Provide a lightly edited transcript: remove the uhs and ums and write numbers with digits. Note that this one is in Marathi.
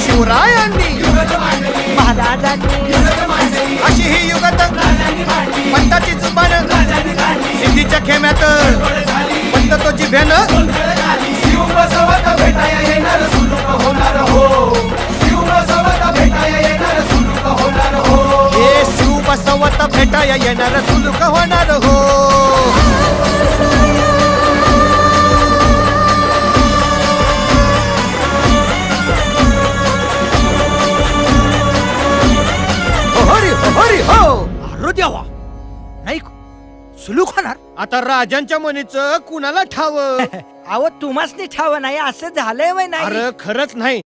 शिवरायांनी महाराजांनी अशी ही युगत पंताची जुबान सिद्धीच्या खेम्यात पंत तो जिभ्यानं शिव बसवत भेटाया येणार सुलूक होणार हो शिव बसवत भेटाया येणार सुलूक होणार हो हे शिव बसवत भेटाया येणार सुलूक होणार हो हरी हरी हो अरे देवा नाही सुलूक होणार. आता राजांच्या मनीचं कुणाला ठाव अहो तुम्हासनी ठाव नाही असं झालंय वय नाही. अरे खरंच नाही